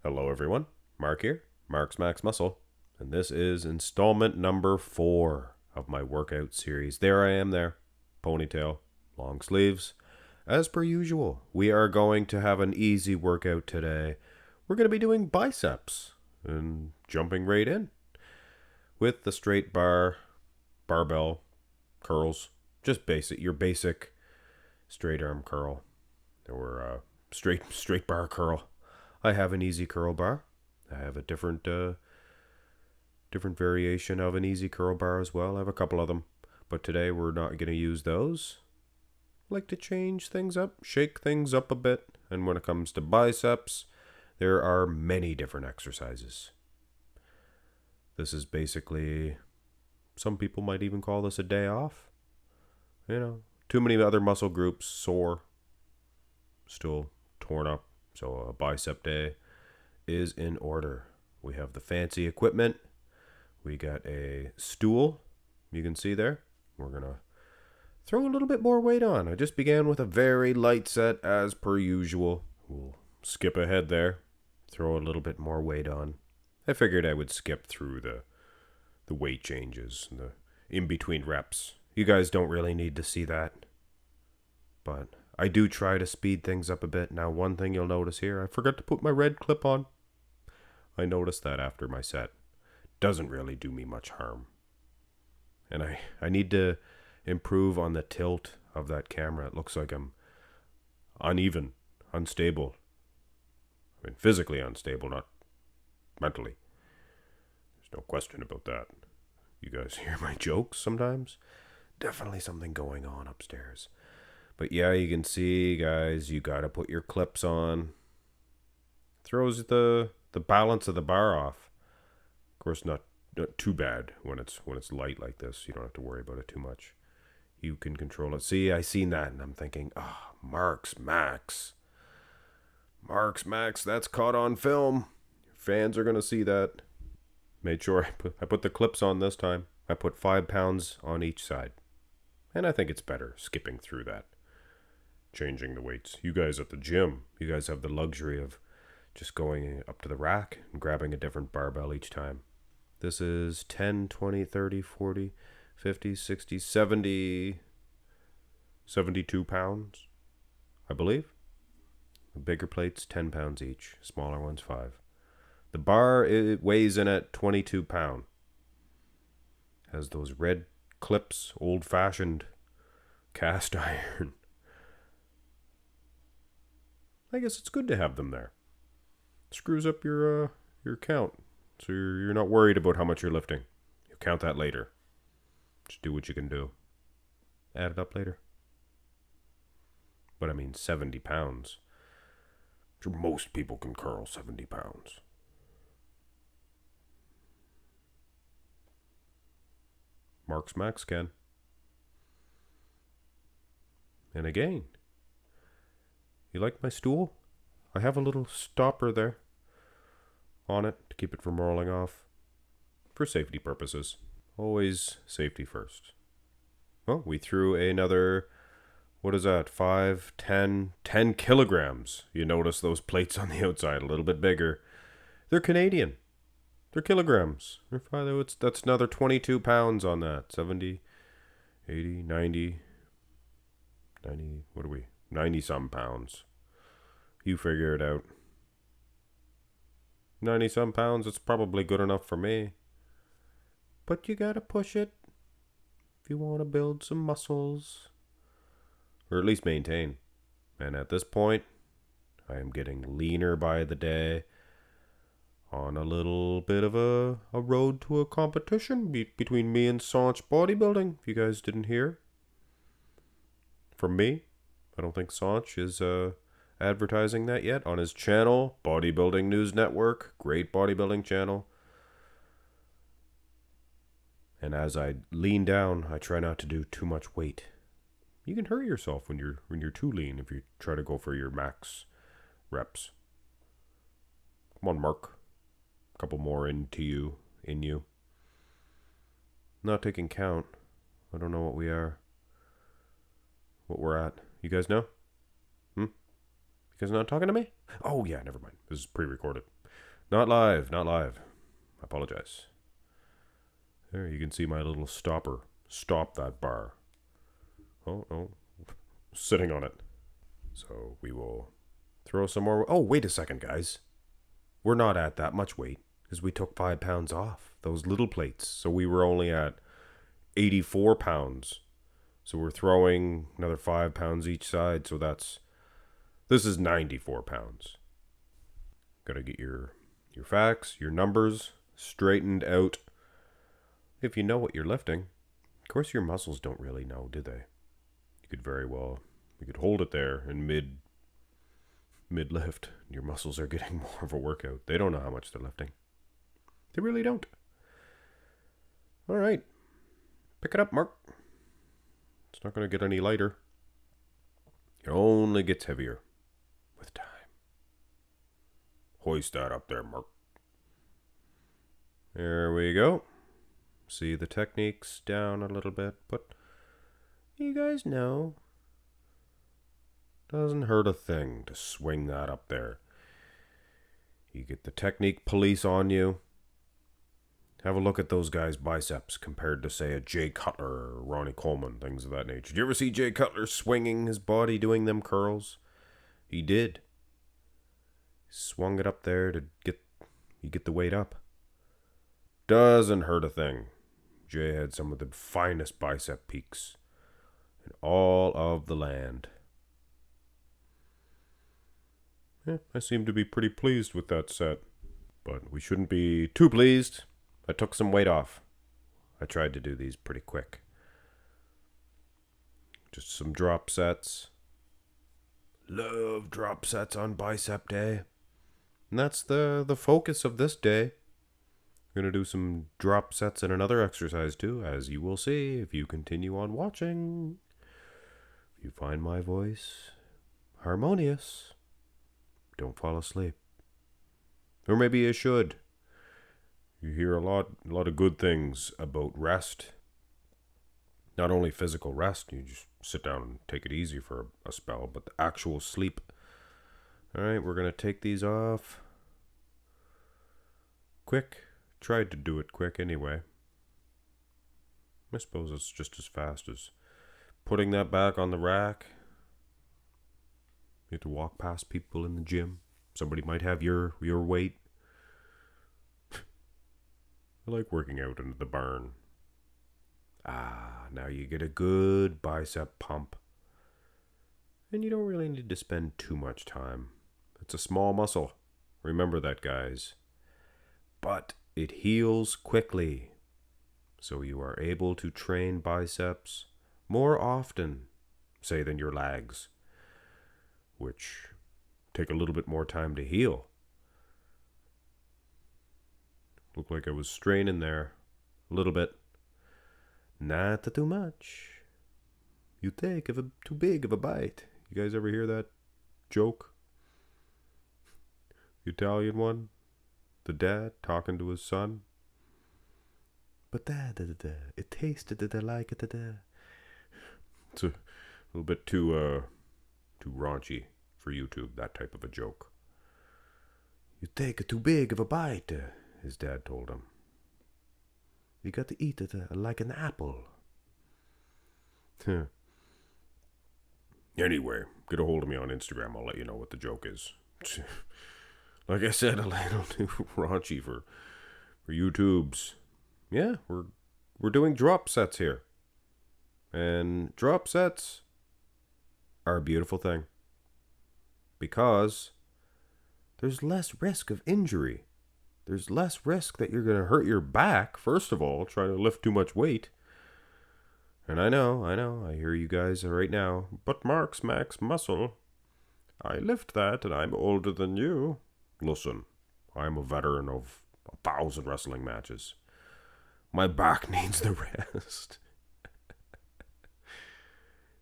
Hello everyone, Mark here, Mark's Max Muscle, and this is installment number 4 of my workout series. There I am there, ponytail, long sleeves. As per usual, we are going to have an easy workout today. We're going to be doing biceps and jumping right in with the straight bar, barbell, curls, just your basic straight arm curl or straight bar curl. I have an easy curl bar. I have a different variation of an easy curl bar as well. I have a couple of them, but today we're not going to use those. I like to change things up, shake things up a bit. And when it comes to biceps, there are many different exercises. This is basically, some people might even call this a day off. Too many other muscle groups sore, still torn up. So a bicep day is in order. We have the fancy equipment. We got a stool, you can see there. We're going to throw a little bit more weight on. I just began with a very light set as per usual. We'll skip ahead there, throw a little bit more weight on. I figured I would skip through the weight changes and the in-between reps. You guys don't really need to see that. But I do try to speed things up a bit. Now, one thing you'll notice here, I forgot to put my red clip on. I noticed that after my set. Doesn't really do me much harm. And I need to improve on the tilt of that camera. It looks like I'm uneven, unstable. I mean, physically unstable, not mentally. There's no question about that. You guys hear my jokes sometimes? Definitely something going on upstairs. But yeah, you can see, guys, you got to put your clips on. Throws the balance of the bar off. Of course, not too bad when it's light like this. You don't have to worry about it too much. You can control it. See, I seen that and I'm thinking, Mark's Max. Mark's Max, that's caught on film. Fans are going to see that. Made sure I put the clips on this time. I put 5 pounds on each side. And I think it's better skipping through that. Changing the weights. You guys at the gym, you guys have the luxury of just going up to the rack and grabbing a different barbell each time. This is 10, 20, 30, 40, 50, 60, 70, 72 pounds, I believe. The bigger plates, 10 pounds each. Smaller ones, 5. The bar, it weighs in at 22 pounds. Has those red clips, old-fashioned cast iron. I guess it's good to have them there. Screws up your count, so you're not worried about how much you're lifting. You'll count that later. Just do what you can do. Add it up later. But I mean, 70 pounds. I'm sure most people can curl 70 pounds. Mark's Max can. And again, you like my stool? I have a little stopper there on it to keep it from rolling off. For safety purposes. Always safety first. Well, we threw another, what is that, 5, 10 kilograms. You notice those plates on the outside, a little bit bigger. They're Canadian. They're kilograms. That's another 22 pounds on that. 70, 80, 90, what are we? 90 some pounds. You figure it out. 90 some pounds, it's probably good enough for me. But you gotta push it if you want to build some muscles. Or at least maintain. And at this point, I am getting leaner by the day. On a little bit of a road to a competition between me and Saunch Bodybuilding, if you guys didn't hear. From me. I don't think Saunch is advertising that yet on his channel, Bodybuilding News Network. Great bodybuilding channel. And as I lean down, I try not to do too much weight. You can hurt yourself when you're too lean if you try to go for your max reps. Come on, Mark. A couple more in you. Not taking count. I don't know what we're at. You guys know? You guys not talking to me? Oh, yeah, never mind. This is pre-recorded. Not live, not live. I apologize. There, you can see my little stopper. Stop that bar. Oh, no. Sitting on it. So we will throw some more. Oh, wait a second, guys. We're not at that much weight because we took 5 pounds off those little plates. So we were only at 84 pounds. So we're throwing another 5 pounds each side. So this is 94 pounds. Gotta get your facts, your numbers straightened out. If you know what you're lifting. Of course, your muscles don't really know, do they? You could hold it there in mid lift. Your muscles are getting more of a workout. They don't know how much they're lifting. They really don't. All right. Pick it up, Mark. It's not going to get any lighter. It only gets heavier with time. Hoist that up there, Mark. There we go. See the techniques down a little bit, but you guys know. Doesn't hurt a thing to swing that up there. You get the technique police on you. Have a look at those guys' biceps compared to, say, a Jay Cutler or Ronnie Coleman, things of that nature. Did you ever see Jay Cutler swinging his body doing them curls? He did. Swung it up there to get the weight up. Doesn't hurt a thing. Jay had some of the finest bicep peaks in all of the land. Yeah, I seem to be pretty pleased with that set. But we shouldn't be too pleased. I took some weight off. I tried to do these pretty quick. Just some drop sets. Love drop sets on bicep day. And that's the focus of this day. I'm going to do some drop sets and another exercise too, as you will see if you continue on watching. If you find my voice harmonious, don't fall asleep. Or maybe you should. You hear a lot of good things about rest. Not only physical rest, you just sit down and take it easy for a spell, but the actual sleep. Alright, we're going to take these off. Quick. Tried to do it quick anyway. I suppose it's just as fast as putting that back on the rack. You have to walk past people in the gym. Somebody might have your weight. I like working out in the barn. Now you get a good bicep pump. And you don't really need to spend too much time. It's a small muscle. Remember that, guys. But it heals quickly. So you are able to train biceps more often, say, than your legs, which take a little bit more time to heal. Looked like I was straining there a little bit. Not too much. You take too big of a bite. You guys ever hear that joke? The Italian one? The dad talking to his son? But dad, it tasted like it. It's a little bit too raunchy for YouTube, that type of a joke. You take too big of a bite, his dad told him. You got to eat it like an apple. Anyway, get a hold of me on Instagram. I'll let you know what the joke is. Like I said, a little too raunchy for YouTubes. Yeah, we're doing drop sets here. And drop sets are a beautiful thing. Because there's less risk of injury. There's less risk that you're going to hurt your back, first of all, trying to lift too much weight. And I know, I hear you guys right now. But Mark's max muscle. I lift that and I'm older than you. Listen, I'm a veteran of 1,000 wrestling matches. My back needs the rest.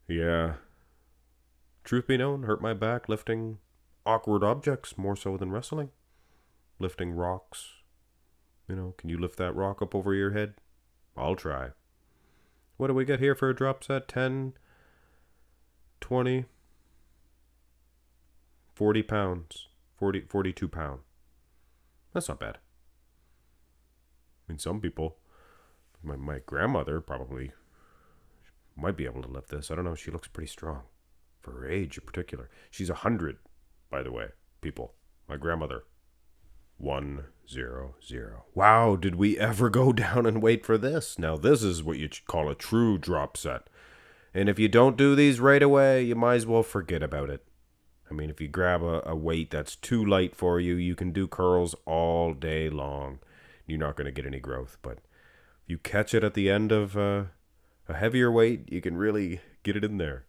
Yeah. Truth be known, hurt my back lifting awkward objects more so than wrestling. Lifting rocks. Can you lift that rock up over your head? I'll try. What do we get here for a drop set? 10, 20, 40 pounds. 42 pound. That's not bad. I mean, some people, my grandmother probably might be able to lift this. I don't know. She looks pretty strong for her age in particular. She's 100, by the way, people. My grandmother. 100. Wow, did we ever go down and wait for this? Now, this is what you call a true drop set. And if you don't do these right away, you might as well forget about it. I mean, if you grab a weight that's too light for you, you can do curls all day long. You're not going to get any growth. But if you catch it at the end of a heavier weight, you can really get it in there.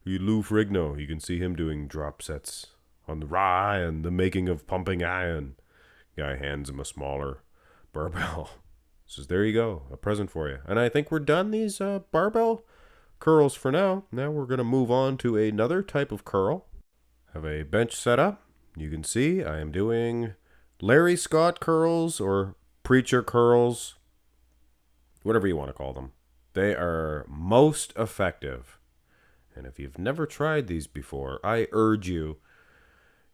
Lou Ferrigno, you can see him doing drop sets on the raw and the making of pumping iron. Guy hands him a smaller barbell. Says, there you go, a present for you. And I think we're done these barbell curls for now. Now we're going to move on to another type of curl. Have a bench set up. You can see I am doing Larry Scott curls or preacher curls, whatever you want to call them. They are most effective. And if you've never tried these before, I urge you,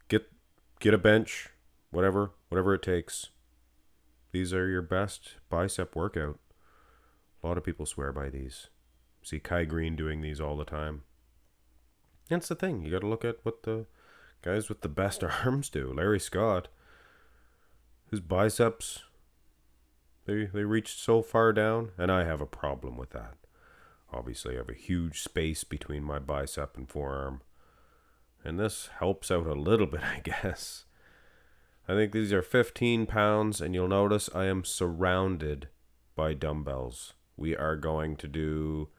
get a bench, whatever it takes. These are your best bicep workout. A lot of people swear by these. See Kai Green doing these all the time. That's the thing. You got to look at what the guys with the best arms do. Larry Scott, his biceps, they reached so far down, and I have a problem with that. Obviously, I have a huge space between my bicep and forearm, and this helps out a little bit, I guess. I think these are 15 pounds, and you'll notice I am surrounded by dumbbells. We are going to do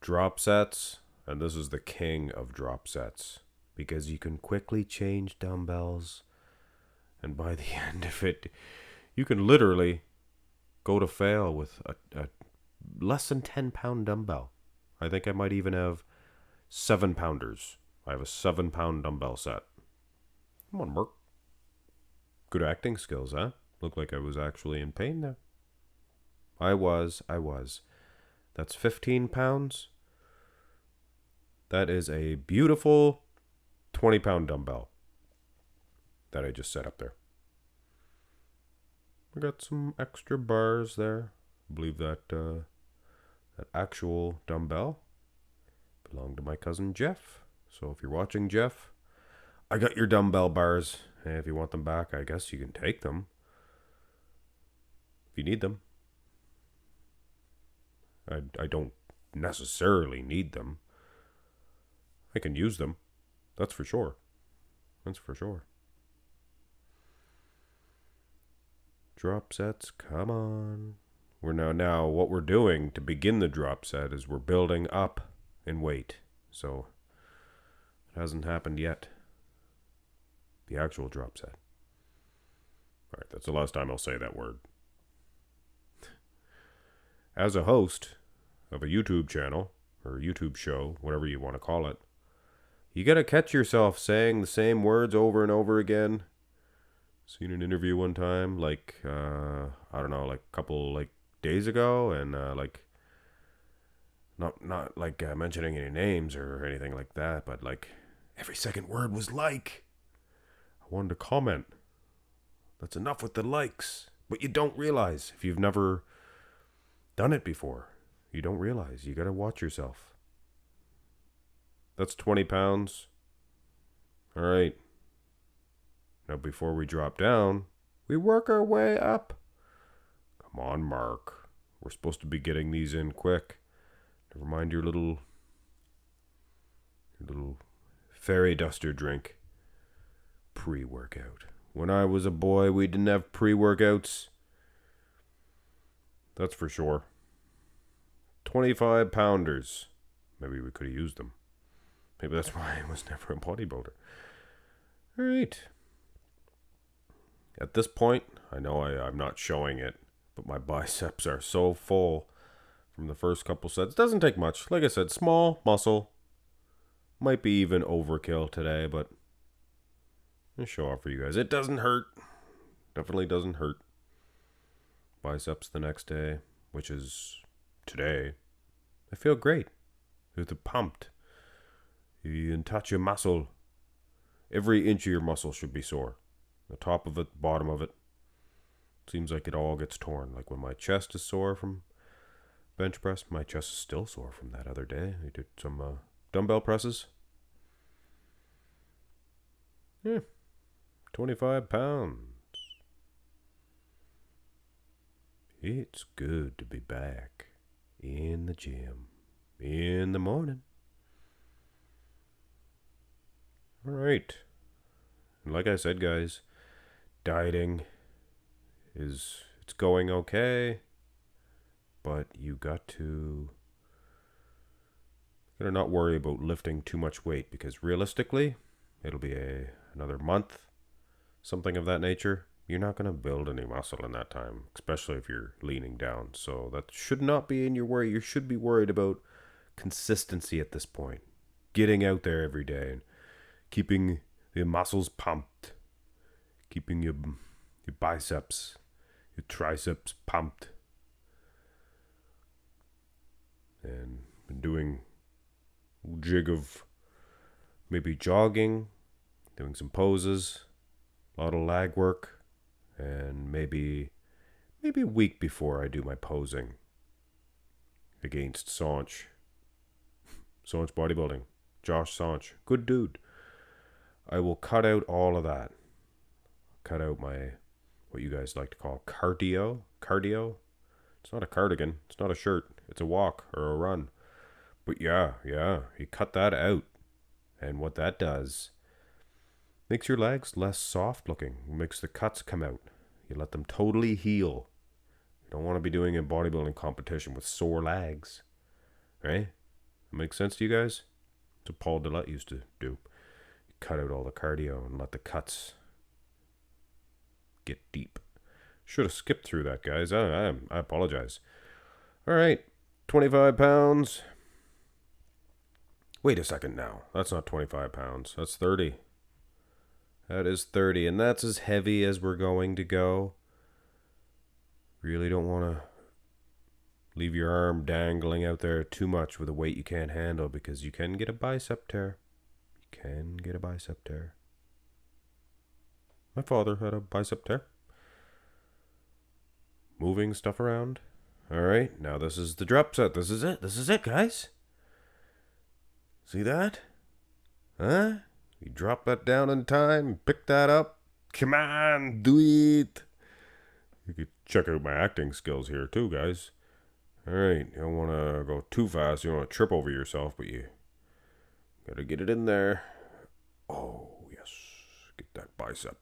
drop sets, and this is the king of drop sets because you can quickly change dumbbells, and by the end of it, you can literally go to fail with a less than 10-pound dumbbell. I think I might even have 7-pounders. I have a 7-pound dumbbell set. Come on, Merc. Good acting skills, huh? Looked like I was actually in pain there. I was. That's 15 pounds. That is a beautiful 20-pound dumbbell that I just set up there. I got some extra bars there. I believe that that actual dumbbell belonged to my cousin Jeff. So if you're watching, Jeff, I got your dumbbell bars. And if you want them back, I guess you can take them. If you need them. I don't necessarily need them. I can use them. That's for sure. Drop sets, come on. We're now what we're doing to begin the drop set is we're building up in weight. So it hasn't happened yet. The actual drop set. All right, that's the last time I'll say that word. As a host of a YouTube channel or YouTube show, whatever you want to call it, you got to catch yourself saying the same words over and over again. Seen an interview one time, like I don't know, like a couple days ago, and not mentioning any names or anything like that, but like every second word was like. I wanted to comment. That's enough with the likes. But you don't realize if you've never done it before. You don't realize. You got to watch yourself. That's 20 pounds. All right. Now before we drop down, we work our way up. Come on, Mark. We're supposed to be getting these in quick. Never mind your little fairy duster drink. Pre-workout. When I was a boy, we didn't have pre-workouts. That's for sure. 25 pounders. Maybe we could have used them. Maybe that's why I was never a bodybuilder. All right. At this point, I know I'm not showing it, but my biceps are so full from the first couple sets. It doesn't take much. Like I said, small muscle. Might be even overkill today, but I'll show off for you guys. It doesn't hurt. Definitely doesn't hurt. Biceps the next day, which is today. I feel great. It's pumped. You can touch your muscle. Every inch of your muscle should be sore. The top of it, bottom of it. Seems like it all gets torn. Like when my chest is sore from bench press, my chest is still sore from that other day. I did some dumbbell presses. Yeah, 25 pounds. It's good to be back in the gym in the morning. All right. And like I said, guys, dieting it's going okay, but you gotta not worry about lifting too much weight, because realistically, it'll be another month, something of that nature. You're not going to build any muscle in that time, especially if you're leaning down. So that should not be in your worry. You should be worried about consistency at this point. Getting out there every day and keeping your muscles pumped. Keeping your biceps, your triceps pumped. And doing a jig of maybe jogging, doing some poses, a lot of lag work. And maybe a week before I do my posing against Saunch Bodybuilding, Josh Saunch, good dude, I will cut out all of that. Cut out my, what you guys like to call cardio. It's not a cardigan, it's not a shirt, it's a walk or a run. But yeah, you cut that out. And what that does, makes your legs less soft looking. Makes the cuts come out. You let them totally heal. You don't want to be doing a bodybuilding competition with sore legs. Right? That makes sense to you guys? That's what Paul Dillette used to do. You cut out all the cardio and let the cuts get deep. Should have skipped through that, guys. I apologize. All right. 25 pounds. Wait a second now. That's not 25 pounds. That's 30. That is 30, and that's as heavy as we're going to go. Really don't want to leave your arm dangling out there too much with a weight you can't handle, because you can get a bicep tear. My father had a bicep tear. Moving stuff around. All right, now this is the drop set. This is it, guys. See that? Huh? You drop that down in time, pick that up. Come on, do it. You could check out my acting skills here too, guys. Alright, you don't want to go too fast. You don't want to trip over yourself, but you got to get it in there. Oh, yes. Get that bicep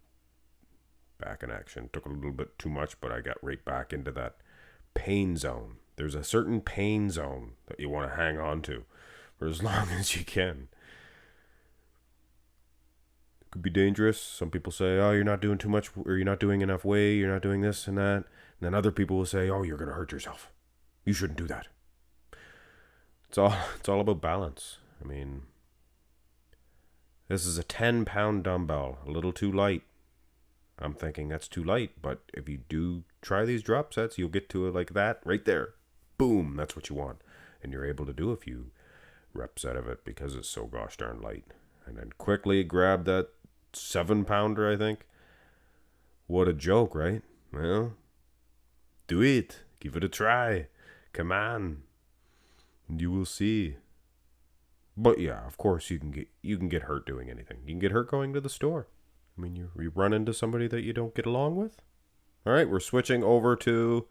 back in action. Took a little bit too much, but I got right back into that pain zone. There's a certain pain zone that you want to hang on to for as long as you can. Could be dangerous. Some people say, oh, you're not doing too much, or you're not doing enough weight, you're not doing this and that. And then other people will say, oh, you're going to hurt yourself. You shouldn't do that. It's all about balance. I mean, this is a 10-pound dumbbell, a little too light. I'm thinking that's too light, but if you do try these drop sets, you'll get to it like that, right there. Boom, that's what you want. And you're able to do a few reps out of it because it's so gosh darn light. And then quickly grab that 7-pounder, I think. What a joke, right? Well, do it. Give it a try. Come on. And you will see. But yeah, of course you can get hurt doing anything. You can get hurt going to the store. I mean, you run into somebody that you don't get along with. All right, we're switching over to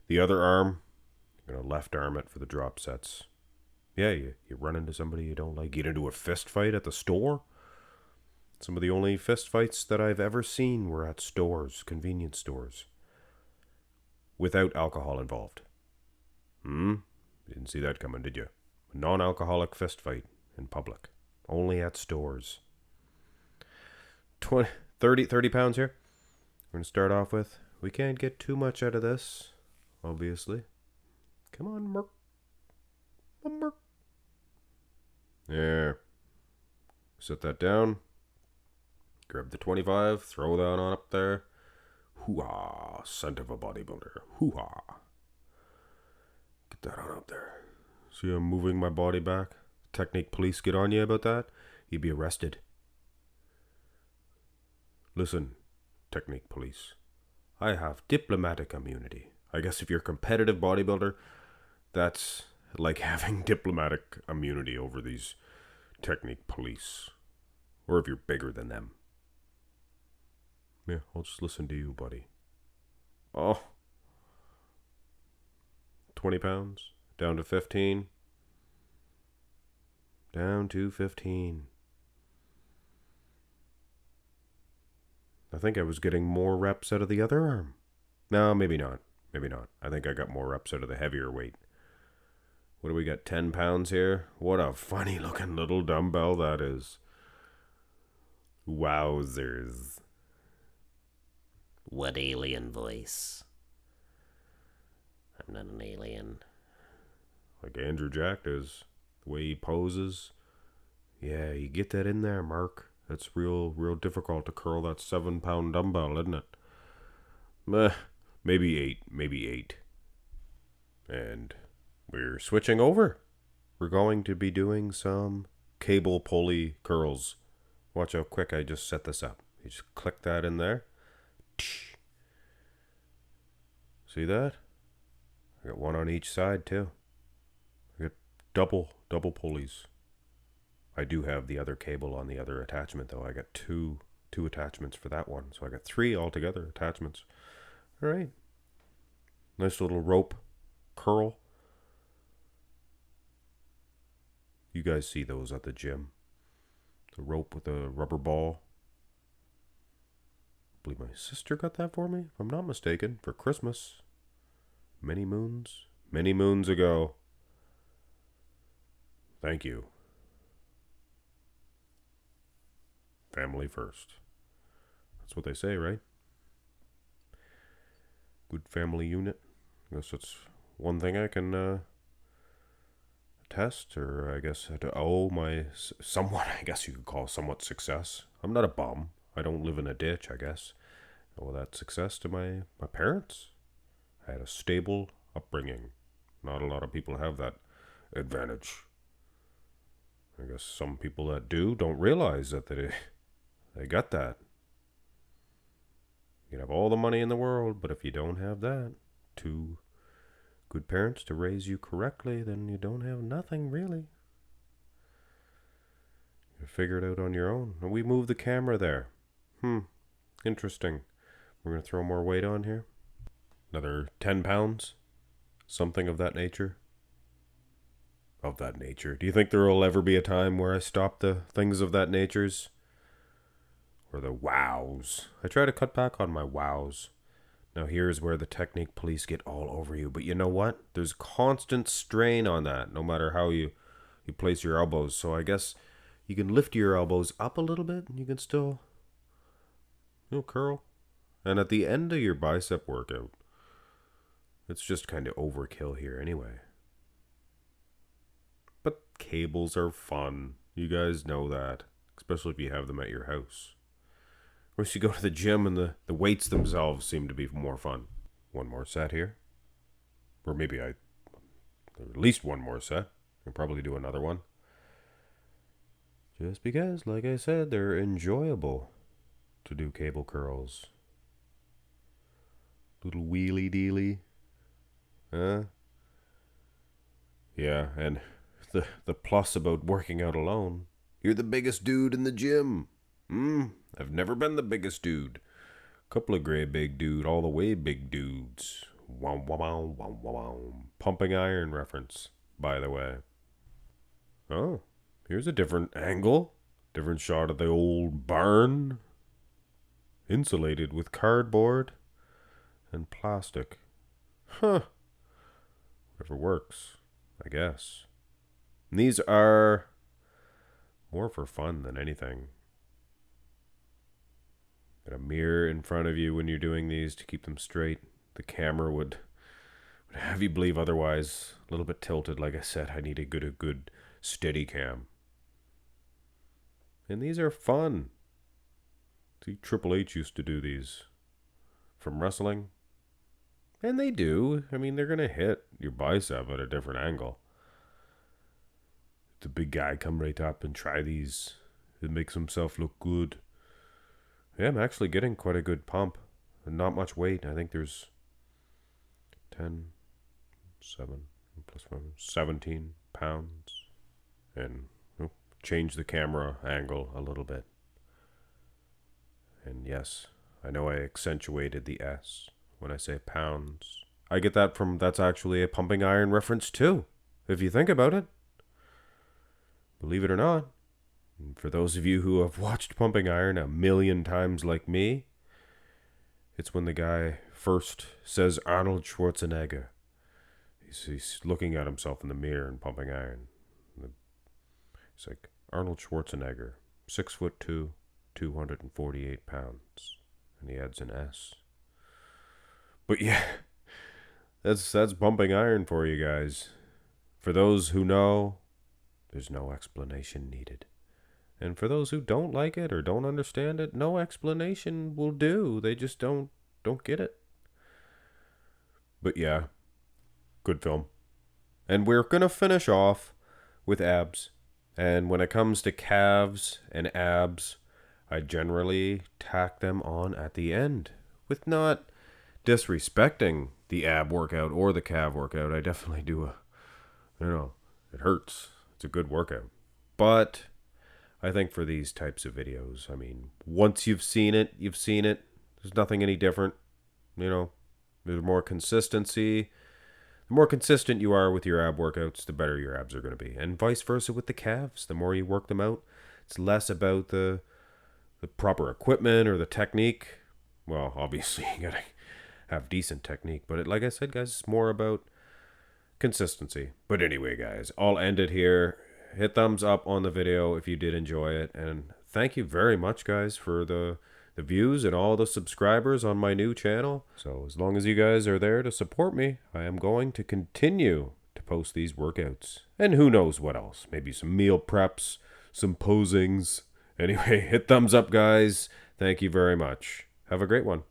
the other arm. You're going to left arm it for the drop sets. Yeah, you run into somebody you don't like. Get into a fist fight at the store. Some of the only fist fights that I've ever seen were at stores, convenience stores, without alcohol involved. Didn't see that coming, did you? A non-alcoholic fist fight in public. Only at stores. 30 pounds here. We're going to start off with. We can't get too much out of this, obviously. Come on, Merc. Merc. There. Set that down. Grab the 25. Throw that on up there. Hoo-ha. Scent of a bodybuilder. Hoo-ha. Get that on up there. See, I'm moving my body back. Technique police get on you about that. You'd be arrested. Listen, technique police. I have diplomatic immunity. I guess if you're a competitive bodybuilder, that's like having diplomatic immunity over these technique police. Or if you're bigger than them. Yeah, I'll just listen to you, buddy. Oh, 20 pounds? Down to 15? Down to 15. I think I was getting more reps out of the other arm. No, maybe not. Maybe not. I think I got more reps out of the heavier weight. What do we got? 10 pounds here? What a funny looking little dumbbell that is. Wowzers. What alien voice? I'm not an alien. Like Andrew Jack does. The way he poses. Yeah, you get that in there, Mark. That's real difficult to curl that 7-pound dumbbell, isn't it? Maybe 8. And we're switching over. We're going to be doing some cable pulley curls. Watch how quick I just set this up. You just click that in there. See that? I got one on each side too. I got double pulleys. I do have the other cable on the other attachment though. I got two attachments for that one. So I got 3 altogether attachments. All right. Nice little rope curl. You guys see those at the gym. The rope with a rubber ball. I believe my sister got that for me, if I'm not mistaken, for Christmas. Many moons ago. Thank you. Family first. That's what they say, right? Good family unit. I guess that's one thing I can attest, or I guess to owe my somewhat, I guess you could call somewhat success. I'm not a bum. I don't live in a ditch, I guess. I owe that success to my parents. I had a stable upbringing. Not a lot of people have that advantage. I guess some people that do don't realize that they got that. You can have all the money in the world, but if you don't have that, 2 good parents to raise you correctly, then you don't have nothing really. You figure it out on your own. And we move the camera there. Interesting. We're going to throw more weight on here. Another 10 pounds. Something of that nature. Of that nature. Do you think there will ever be a time where I stop the things of that natures? Or the wows. I try to cut back on my wows. Now here's where the technique police get all over you. But you know what? There's constant strain on that, no matter how you place your elbows. So I guess you can lift your elbows up a little bit and you can still curl. And at the end of your bicep workout, it's just kind of overkill here anyway. But cables are fun. You guys know that. Especially if you have them at your house. Or if you go to the gym and the weights themselves seem to be more fun. One more set here. Or maybe at least one more set. I'll probably do another one. Just because, like I said, they're enjoyable to do cable curls. Little wheelie dealy. Huh? Yeah, and the plus about working out alone, you're the biggest dude in the gym. I've never been the biggest dude. Couple of gray big dude, all the way big dudes. Wow, wow, wow, wow, wow. Pumping iron reference, by the way. Oh, here's a different angle. Different shot of the old barn. Insulated with cardboard and plastic. Huh. Whatever works, I guess. And these are more for fun than anything. Got a mirror in front of you when you're doing these to keep them straight. The camera would have you believe otherwise. A little bit tilted, like I said. I need a good steady cam. And these are fun. See, Triple H used to do these from wrestling. And they do. I mean, they're going to hit your bicep at a different angle. The big guy come right up and try these. It makes himself look good. Yeah, I'm actually getting quite a good pump. Not much weight. I think there's 10, 7, plus 1, 17 pounds. And change the camera angle a little bit. And yes, I know I accentuated the S when I say pounds. I get that from, that's actually a pumping iron reference too, if you think about it. Believe it or not. And for those of you who have watched Pumping Iron a million times like me, it's when the guy first says Arnold Schwarzenegger. He's looking at himself in the mirror in Pumping Iron. It's like, Arnold Schwarzenegger, 6'2", 248 pounds. And he adds an S. But yeah, that's Pumping Iron for you guys. For those who know, there's no explanation needed. And for those who don't like it or don't understand it, no explanation will do. They just don't get it. But yeah, good film. And we're going to finish off with abs. And when it comes to calves and abs, I generally tack them on at the end. With not disrespecting the ab workout or the calf workout. I definitely do it hurts. It's a good workout. But I think for these types of videos, I mean, once you've seen it, you've seen it. There's nothing any different. There's more consistency. The more consistent you are with your ab workouts, the better your abs are going to be. And vice versa with the calves. The more you work them out, it's less about the proper equipment or the technique. Well, obviously, you got to have decent technique. But like I said, guys, it's more about consistency. But anyway, guys, I'll end it here. Hit thumbs up on the video if you did enjoy it. And thank you very much, guys, for the views and all the subscribers on my new channel. So as long as you guys are there to support me, I am going to continue to post these workouts. And who knows what else. Maybe some meal preps, some posings. Anyway, hit thumbs up, guys. Thank you very much. Have a great one.